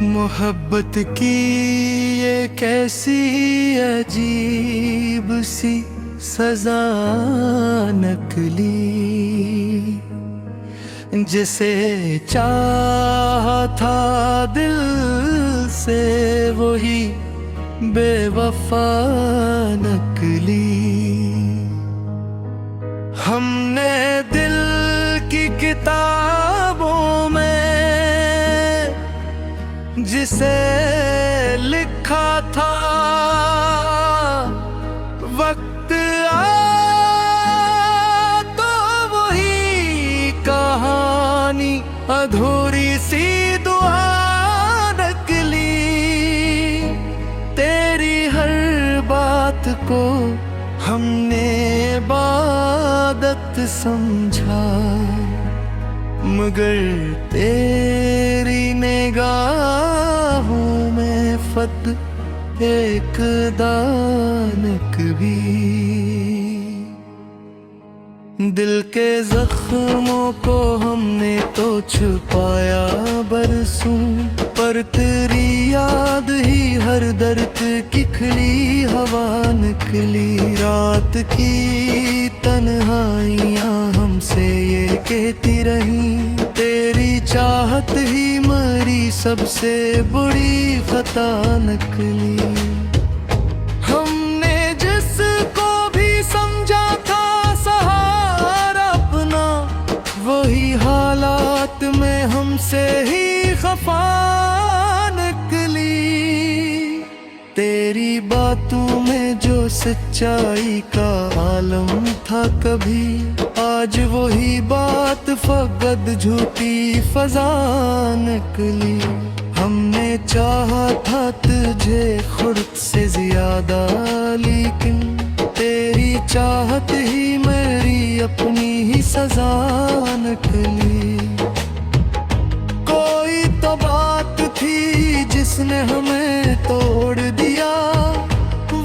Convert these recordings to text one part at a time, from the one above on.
मोहब्बत की ये कैसी अजीब सी सजा नकली, जिसे चाहा था दिल से वही बेवफा नकली। हमने दिल की किताबों में जिसे लिखा था, वक्त आया तो वही कहानी अधूरी सी दुआ नकली। तेरी हर बात को हमने इबादत समझा, मगर तेरी निगाहों में फत एक दानक भी। दिल के जख्मों को हमने तो छुपाया बरसों, पर तेरी याद ही हर दर्द की खिली हवा निकली। रात की तन्हाइयाँ हमसे ये कहती रही, तेरी चाहत ही मरी सबसे बुरी खता निकली। हमने जिसको भी समझा था सहारा अपना, वही हालात में हमसे ही खफा निकली। तेरी बातों में जो सच्चाई का आलम था कभी, आज वही बात फकत झूठी फजा निकली। हमने चाहा था तुझे खुद से ज्यादा, लेकिन तेरी चाहत ही मेरी अपनी ही सजा निकली। कोई तो बात थी जिसने हमें तोड़ दिया,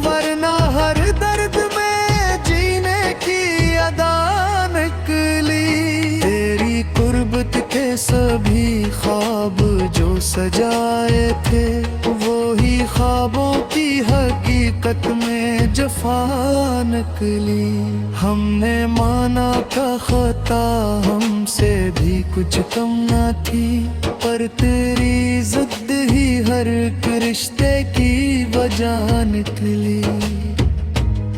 वरना हर दर्द में जीने की अदा निकली। तेरी कुर्बत के सभी ख्वाब जो सजाए थे, वो ही ख्वाबों की हकीकत में जफा निकली। हमने माना का खता हमसे भी कुछ कम न थी, पर तेरी जिद ही हर एक रिश्ते की वजह निकली।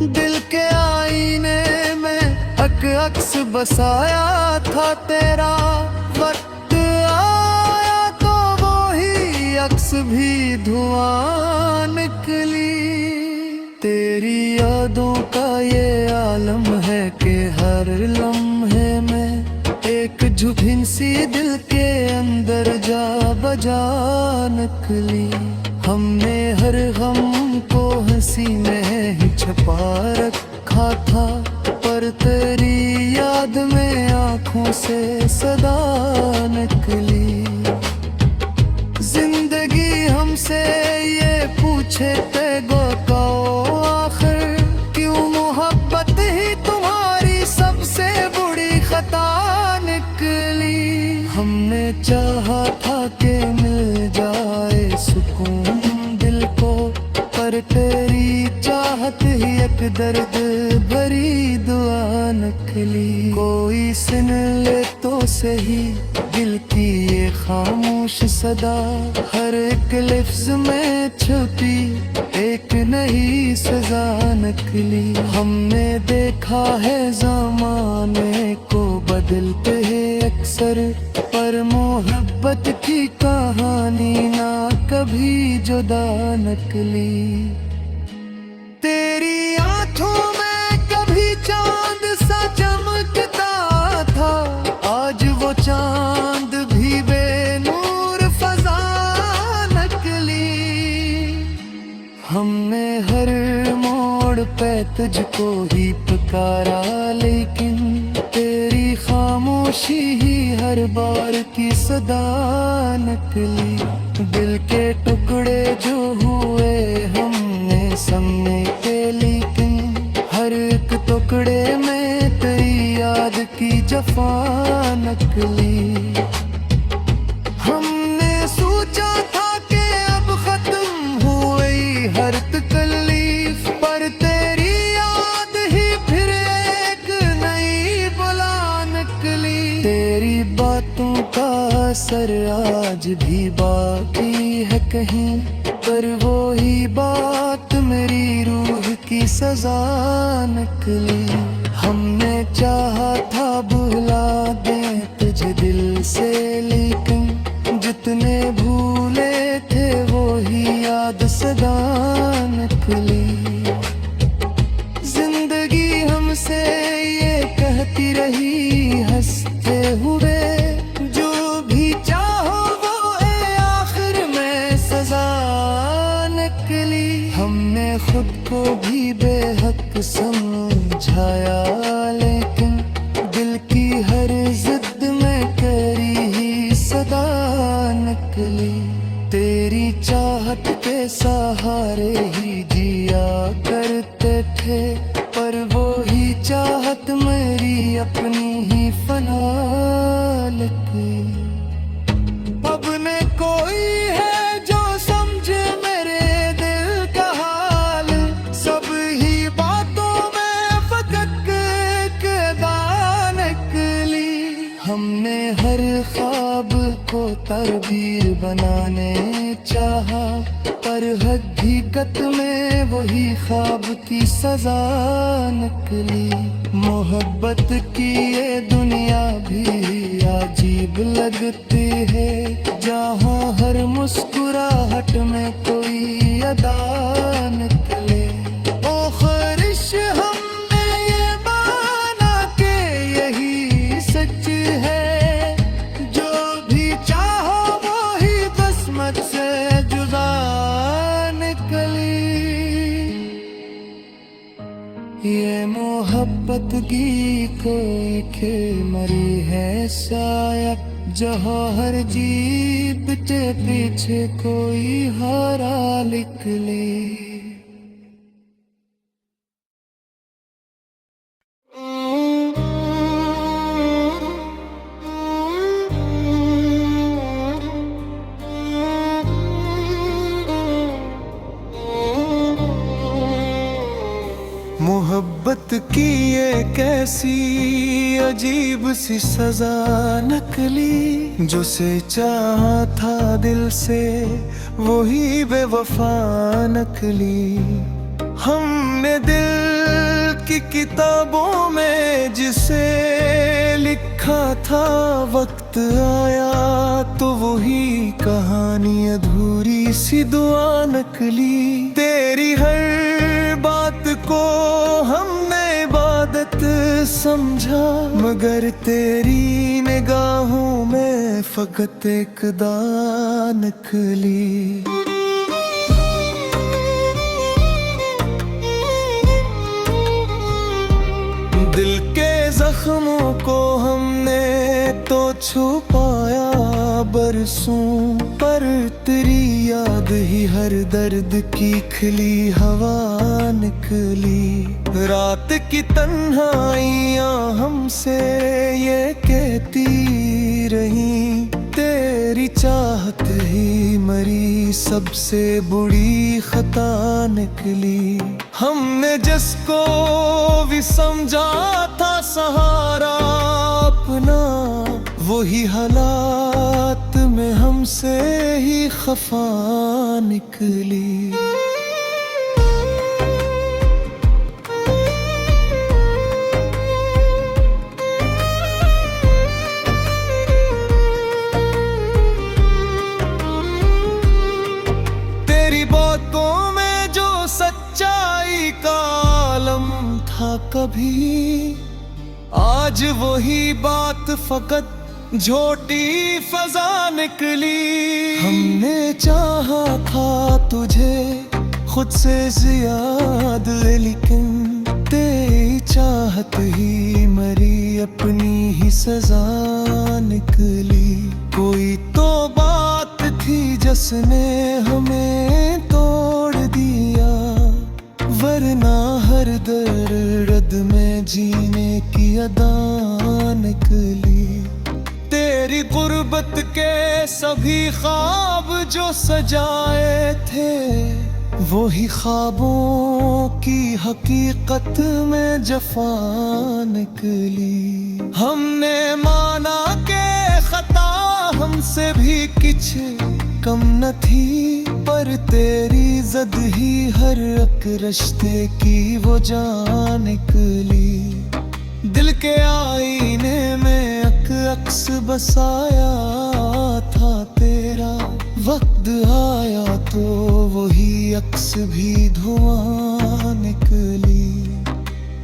दिल के आईने में अक्स बसाया था तेरा, वक्त आया तो वो ही अक्स भी धुआं निकली। तेरी यादों का ये आलम है कि हर लम्हे में एक झुभिन सी दिल के अंदर जा बजा निकली। हमने हर गम को हंसी में ही छुपा रखा था, पर तेरी याद में आंखों से सदा निकली। जिंदगी हमसे ये पूछे तेगो को आखिर, क्यों मोहब्बत ही तुम्हारी सबसे बुरी खता निकली। हमने चाहा था कि मिल जाए सुकून दिल को, पर तेरी चाहत ही एक दर्द भरी दुआ निकली। कोई सुन ले तो सही दिल की ये खामोश सदा, हर एक लफ्ज में छुपी एक नई सजा निकली। हमने देखा है ज़माने को बदलते हैं अक्सर, पर मोहब्बत की कहानी ना कभी जुदा निकली। तेरी आंखों में कभी चांद सा चमकता था, आज वो चांद भी बेनूर फजा निकली। हमने हर मोड़ पे तुझको ही पुकारा, लेकिन तेरी खामोशी ही हर बार की सदा निकली। दिल के टुकड़े जो हुए हमने समेटे, लेकिन हर एक टुकड़े में तेरी याद की जफा निकली। हमने सोचा था कि असर आज भी बाकी है कहीं, पर वो ही बात मेरी रूह की सजा निकली। हमने चाहा था भुला दें तुझे दिल से, लेकिन जितने भूले थे वो ही याद सदा निकली। जिंदगी हमसे ये कहती रही हंसते हुए, जो भी चाहो वो आखिर में सजा निकली। हमने खुद को भी बेहक समझाया, लेकिन दिल की हर जिद में करी ही सदा निकली। तेरी चाहत के सहारे ही जिया करते थे, पर वो ही चाहत मेरी अपनी ही फना लगी। अब न कोई है जो समझे मेरे दिल का हाल, सब ही बातों में फकक के दान निकली। हमने हर ख्वाब को तस्वीर बनाने चाहा, पर हकीकत में वही ख्वाब की सजा निकली। मोहब्बत की ये दुनिया भी अजीब लगती है, जहाँ हर मुस्कुराहट में कोई अदा निकले। ओ ख्वाहिश हमने ये माना के यही सच है, जो भी चाहो वो ही किस्मत से जुदा निकली। ये मोहब्बत की कोई के मरी है शायद, जहाँ हर जीत के पीछे कोई हारा निकले। मोहब्बत की ये कैसी अजीब सी सजा नकली, जो से चाहा था दिल से वही बेवफा नकली। हमने दिल की किताबों में जिसे लिखा था, वक्त आया तो वही कहानी अधूरी सी दुआ नकली। तेरी हर बात को हमने इबादत समझा, मगर तेरी निगाहों में फकत एक दान निकली। दिल के जख्मों को हमने तो छुपाया बरसों, पर तेरी याद ही हर दर्द की खिली हवा निकली। रात की तन्हाइयाँ हमसे ये कहती रही, तेरी चाहत ही मरी सबसे बुरी खता निकली। हमने जिसको भी समझा था सहारा अपना, वही हालात में हमसे ही खफा निकली। तेरी बातों में जो सच्चाई का आलम था कभी, आज वही बात फकत झोटी फजा निकली। हमने चाहा था तुझे खुद से ज्यादा, लेकिन तेरी चाहत ही मरी अपनी ही सजा निकली। कोई तो बात थी जिसने हमें तोड़ दिया, वरना हर दर्द में जीने की अदा निकली। तेरी गुर्बत के सभी ख्वाब जो सजाए थे, वही ख्वाबों की हकीकत में जफा निकली। हमने माना के खता हमसे किछ कम न थी, पर तेरी जद ही हर अक रिश्ते की वो जान निकली। दिल के आईने में अक अक्स बसाया था तेरा, वक्त आया तो वही अक्स भी धुआं निकली।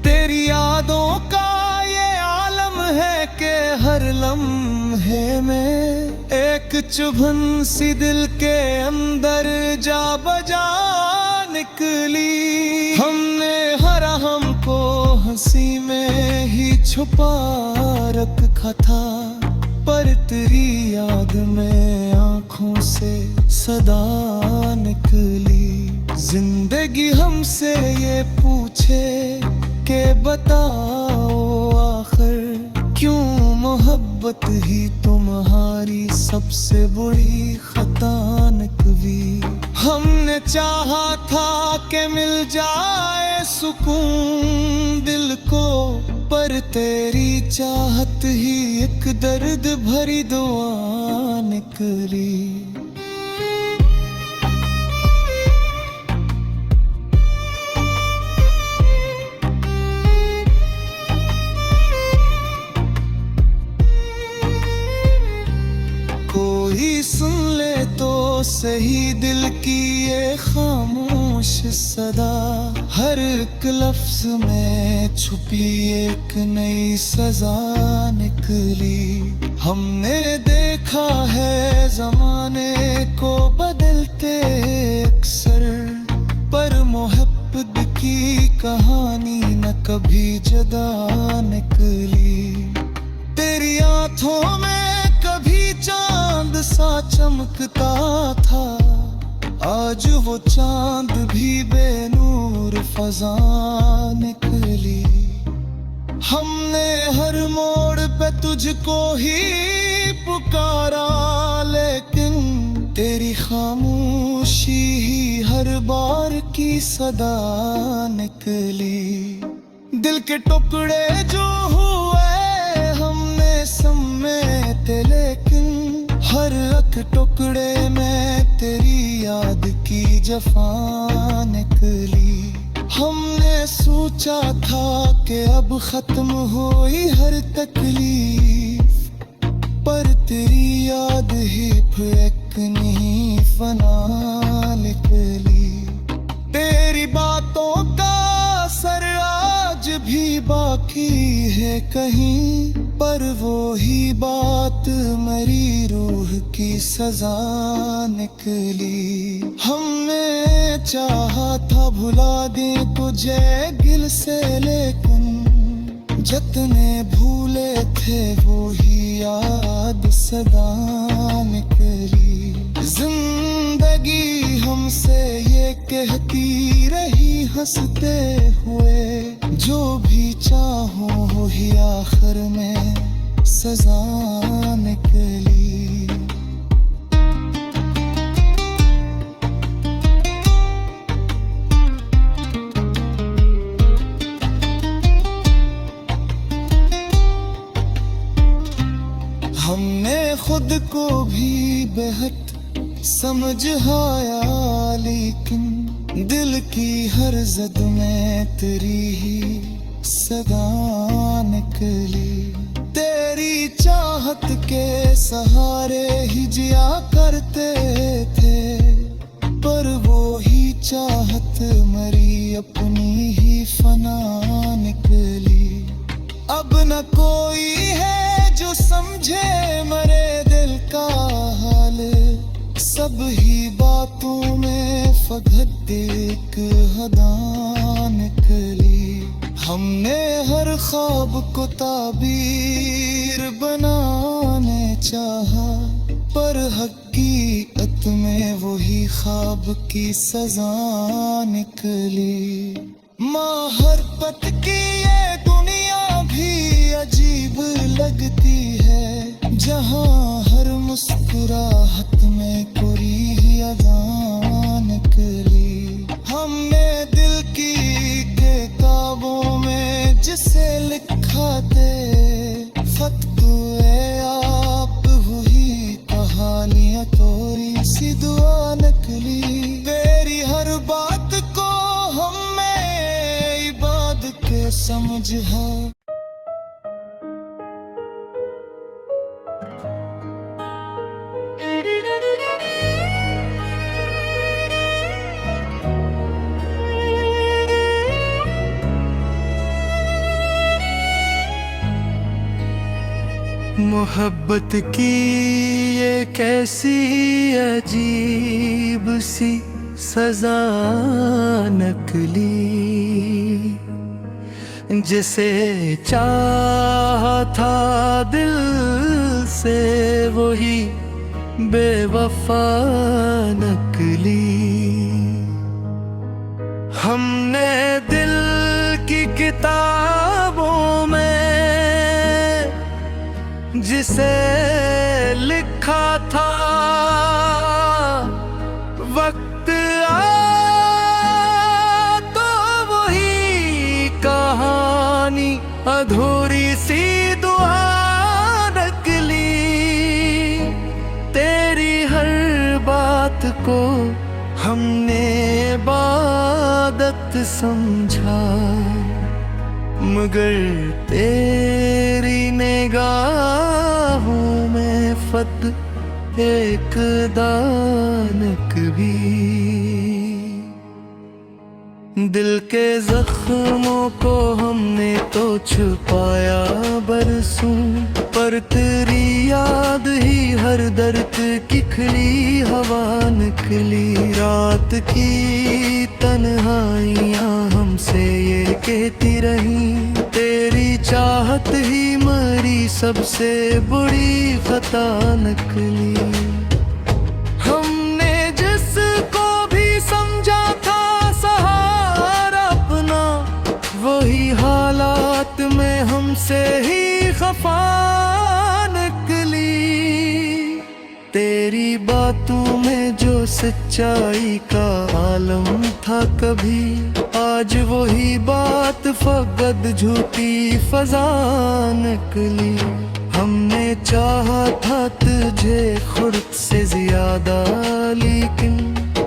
तेरी यादों का ये आलम है कि हर लम्हे में एक चुभन सी दिल के अंदर जा बजा निकली। हमने हर हमको हंसी में ही छुपा रखा था, पर तेरी याद में आंखों से सदा निकली। जिंदगी हमसे ये पूछे के बताओ आखिर क्यों मोहब्बत ही तुम्हारी सबसे बुरी खता निकली। हमने चाहा था कि मिल जाए सुकून दिल को, पर तेरी चाहत ही एक दर्द भरी दुआ निकली। कोई सुन ले तो सही दिल की ये खामोश सदा, हर एक लफ्ज में छुपी एक नई सजा निकली। हमने देखा है जमाने को बदलते अक्सर, पर मोहब्बत की कहानी न कभी जुदा निकली। तेरी आंखों में कभी चांद सा चमकता था, आज वो चांद भी बेनूर फजा निकली। हमने हर मोड़ पे तुझको ही पुकारा, लेकिन तेरी खामोशी ही हर बार की सदा निकली। दिल के टुकड़े जो हुए हमने समेटे, लेकिन हर एक टुकड़े में तेरी याद की जफा निकली। हमने सोचा था कि अब खत्म हुई हर तकलीफ, पर तेरी याद ही फिर एक नहीं फना निकली। तेरी बातों का असर आज भी बाकी है कहीं, पर वो ही बात मेरी रूह की सजा निकली। हमने चाहा था भुला दे तुझे दिल से, लेकिन जितने भूले थे वो ही याद सदा निकली। जिंदगी हमसे ये कहती रही हंसते हुए, जो भी चाहो वो ही आखिर में सजा निकली। हमने खुद को भी बेहद समझाया, लेकिन दिल की हर जद में तेरी ही सदा निकली। तेरी चाहत के सहारे ही जिया करते थे, पर वो ही चाहत मरी अपनी ही फना निकली। अब न कोई है जो समझे मरे दिल का हाल, सब ही बातों में फकत एक हदा निकली। हमने हर ख्वाब को ताबीर बनाने चाहा, पर हकीकत में वही ख्वाब की सजा निकली। माहर पत की ये दुनिया भी अजीब लगती है, जहाँ हर मुस्कुराहट में कोई अदा निकली। हमने दिल की किताबों में जिसे लिखा थे, खत आप वही कहानियाँ मोहब्बत की ये कैसी अजीब सी सजा नकली, जिसे चाहा था दिल से वही बेवफा नकली। हमने दिल की किताबों में जिसे लिखा था, वक्त आया तो वही कहानी अधूरी सी दुआ नकली। तेरी हर बात को हमने इबादत समझा, मगर तेरी निगाहों में फत एक दानक भी। दिल के जख्मों को हमने तो छुपाया बरसों, पर तेरी याद ही हर दर्द की खिली हवा निकली। रात की तन्हाइयाँ हमसे ये कहती रही, तेरी चाहत ही मरी सबसे बुरी खता निकली। हमने जिसको भी समझा था सहारा अपना, वही हालात में हमसे ही खफा निकली। तेरी बातों में जो सच्चाई का आलम था कभी, आज वही बात फकत झूठी फजा निकली। हमने चाहा था तुझे खुद से ज्यादा, लेकिन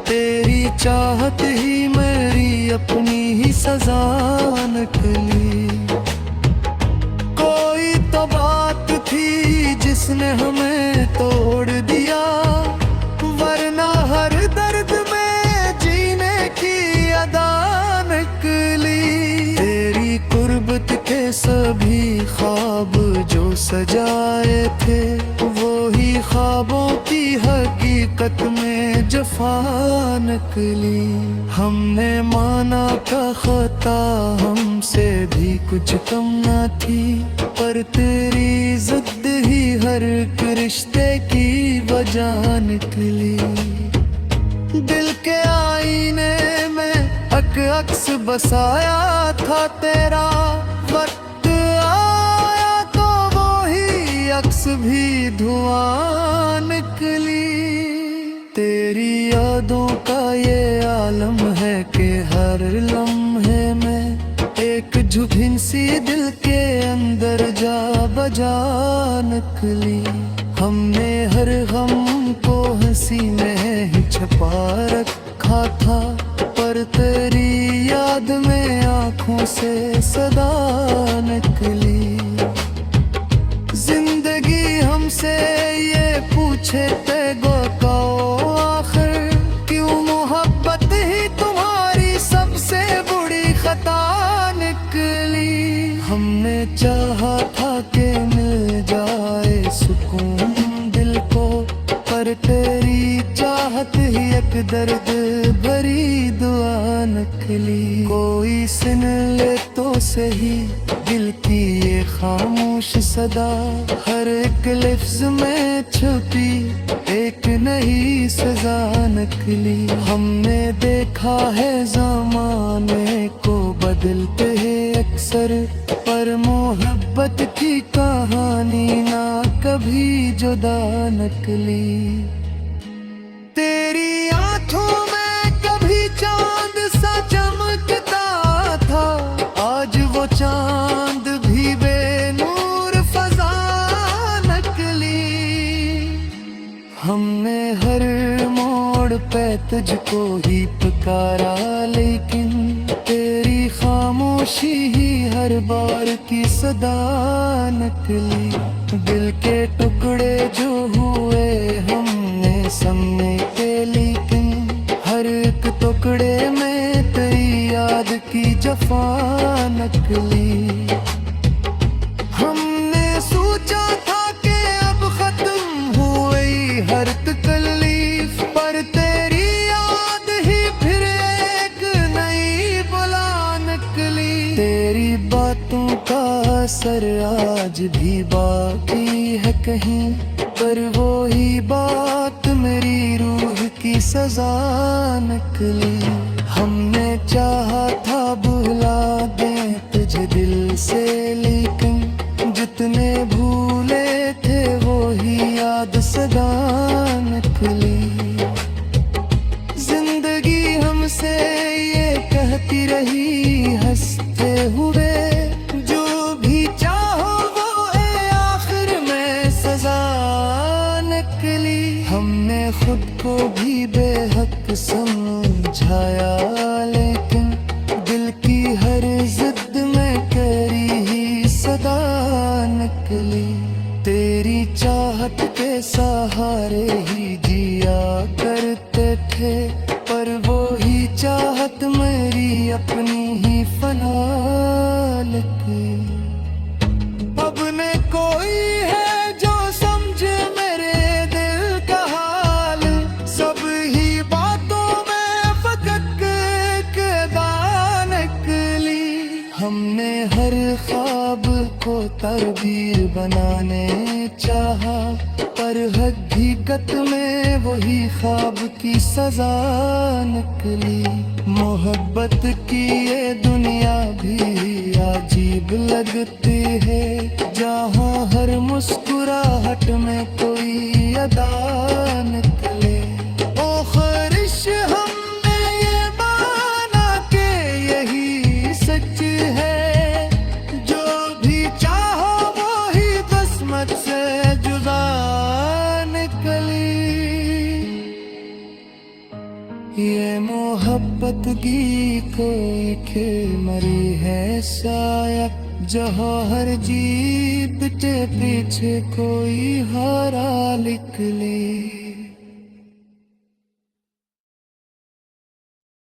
तेरी चाहत ही मेरी अपनी ही सजा निकली। कोई तो बात थी जिसने हमें तोड़ दिया, वरना हर दर्द में जीने की अदा निकली। तेरी कुर्बत के सभी ख्वाब जो सजाए थे, वो ही ख्वाबों की हकीकत में जफा निकली। हमने माना का खता हमसे भी कुछ कम न थी, पर तेरी जिद ही हर एक रिश्ते की वजह निकली। दिल के आईने में अक्स बसाया था तेरा, वक्त आया तो वो ही अक्स भी धुआं निकली। तेरी यादों का ये आलम है कि हर लम्हे में एक झुभिन सी दिल के अंदर जा बजा निकली। हमने हर गम को हंसी में ही छुपा रखा था, पर तेरी याद में आंखों से सदा निकली। जिंदगी हमसे ये पूछे ते गो आखिर, क्यों मोहब्बत ही तुम्हारी सबसे बुरी खता निकली। हमने चाहा था कि मिल जाए सुकून दिल को, पर तेरी चाहत ही एक दर्द भरी दुआ निकली। कोई सुन ले तो सही दिल की ये खामोश सदा, हर एक लफ्ज में छुपी एक नई सजा निकली। हमने देखा है ज़माने को बदलते हैं अक्सर, पर मोहब्बत की कहानी ना कभी जुदा निकली। तेरी आंखों में कभी चांद सा चमकता था, आज वो चांद भी बेनूर फजा निकली। हमने हर मोड़ पे तुझको ही पुकारा, लेकिन तेरी खामोशी ही हर बार की सदा निकली। दिल के टुकड़े जो हुए हमने समेटे, लेकिन हर एक टुकड़े में तेरी याद की जफा निकली। हमने सोचा था कि असर आज भी बाकी है कहीं, पर वो ही बात मेरी रूह की सजा निकली। हमने चाहा था भुला दें तुझे दिल से, लेकिन जितने भूले थे वो ही याद सदा निकली। जिंदगी हमसे ये कहती रही हंसते हुए, जो भी चाहो वो है आखिर में सजा निकली। हमने खुद को भी बेहक समझाया, लेकिन दिल की हर जिद में करी ही सदा निकली। तेरी चाहत के सहारे ही जिया करते थे, पर वो ही चाहत मेरी अपनी ही फना निकली। अब न कोई है जो समझे मेरे दिल का हाल, सब ही बातों में फकत के दान निकली। हमने हर ख्वाब को तस्वीर बनाने चाहा, पर हकीकत में वही ख्वाब की सजा निकली। मोहब्बत की ये दुनिया भी अजीब लगती है, जहाँ हर मुस्कुराहट में कोई अदा निकले। ओ ख्वाहिश हमने ये माना कि यही सच है, जो भी चाहो वो ही किस्मत से जुदा निकली। ये मोहब्बत की कोई खेल मरी है शायद, जहाँ हर जीत के पीछे कोई हारा निकले।